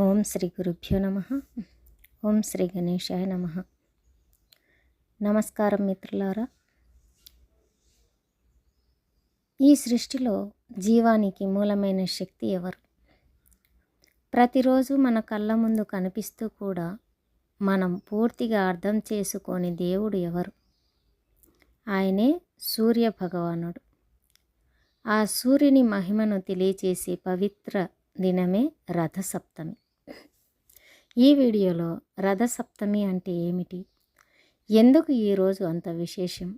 ఓం శ్రీ గురుభ్యో నమః. ఓం శ్రీ గణేశాయ నమః. నమస్కారం మిత్రులారా. ఈ సృష్టిలో జీవానికి మూలమైన శక్తి ఎవరు? ప్రతిరోజు మన కళ్ళ ముందు కనిపిస్తూ కూడా మనం పూర్తిగా అర్థం చేసుకోని దేవుడు ఎవరు? ఆయనే సూర్య భగవానుడు. ఆ సూర్యుని మహిమను తెలియచేసే పవిత్ర దినమే రథసప్తమి. ఈ వీడియోలో రథసప్తమి అంటే ఏమిటి, ఎందుకు ఈరోజు అంత విశేషం,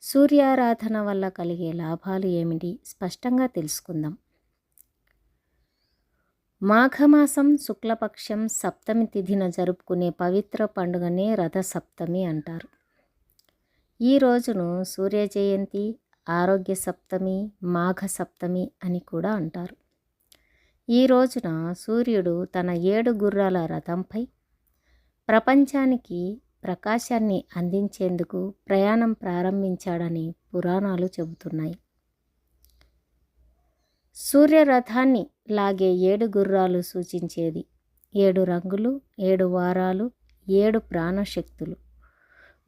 సూర్యారాధన వల్ల కలిగే లాభాలు ఏమిటి స్పష్టంగా తెలుసుకుందాం. మాఘమాసం శుక్లపక్షం సప్తమి తిథిన జరుపుకునే పవిత్ర పండుగనే రథసప్తమి అంటారు. ఈ రోజును సూర్య జయంతి, ఆరోగ్య సప్తమి, మాఘ సప్తమి అని కూడా అంటారు. ఈ రోజున సూర్యుడు తన 7 గుర్రాల రథంపై ప్రపంచానికి ప్రకాశాన్ని అందించేందుకు ప్రయాణం ప్రారంభించాడని పురాణాలు చెబుతున్నాయి. సూర్యరథాన్ని లాగే 7 గుర్రాలు సూచించేది 7 రంగులు, 7 వారాలు, 7 ప్రాణశక్తులు,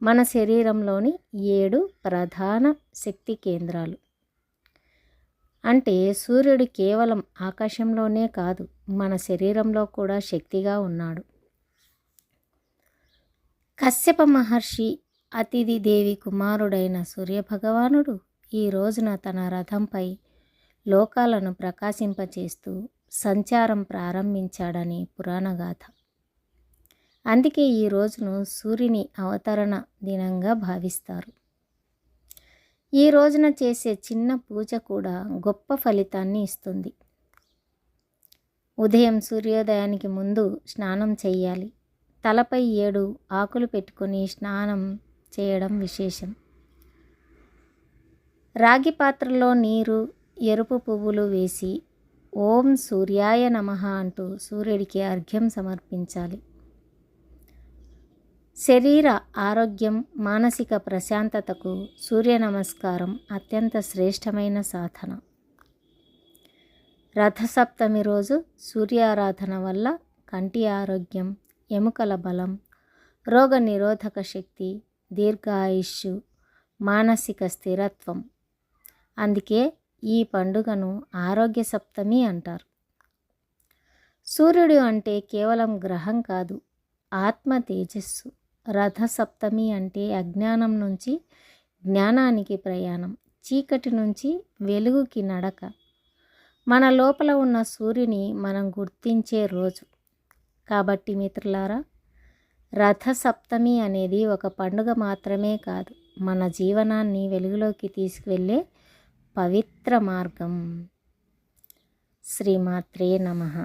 మన శరీరంలోని 7 ప్రధాన శక్తి కేంద్రాలు. అంటే సూర్యుడు కేవలం ఆకాశంలోనే కాదు, మన శరీరంలో కూడా శక్తిగా ఉన్నాడు. కశ్యప మహర్షి అతిథి దేవి కుమారుడైన సూర్యభగవానుడు ఈ రోజున తన రథంపై లోకాలను ప్రకాశింపచేస్తూ సంచారం ప్రారంభించాడని పురాణగాథ. అందుకే ఈ రోజును సూర్యుని అవతరణ దినంగా భావిస్తారు. ఈ రోజున చేసే చిన్న పూజ కూడా గొప్ప ఫలితాన్ని ఇస్తుంది. ఉదయం సూర్యోదయానికి ముందు స్నానం చేయాలి. తలపై 7 ఆకులు పెట్టుకొని స్నానం చేయడం విశేషం. రాగి పాత్రలో నీరు, ఎరుపు పువ్వులు వేసి ఓం సూర్యాయ నమః అంటూ సూర్యుడికి అర్ఘ్యం సమర్పించాలి. శరీర ఆరోగ్యం, మానసిక ప్రశాంతతకు సూర్య నమస్కారం అత్యంత శ్రేష్టమైన సాధన. రథసప్తమి రోజు సూర్యారాధన వల్ల కంటి ఆరోగ్యం, ఎముకల బలం, రోగ నిరోధక శక్తి, దీర్ఘాయుష్షు, మానసిక స్థిరత్వం. అందుకే ఈ పండుగను ఆరోగ్య సప్తమి అంటారు. సూర్యుడు అంటే కేవలం గ్రహం కాదు, ఆత్మ తేజస్సు. రథసప్తమి అంటే అజ్ఞానం నుంచి జ్ఞానానికి ప్రయాణం, చీకటి నుంచి వెలుగుకి నడక. మన లోపల ఉన్న సూర్యుని మనం గుర్తించే రోజు. కాబట్టి మిత్రులారా, రథసప్తమి అనేది ఒక పండుగ మాత్రమే కాదు, మన జీవనాన్ని వెలుగులోకి తీసుకువెళ్ళే పవిత్ర మార్గం. శ్రీమాత్రే నమః.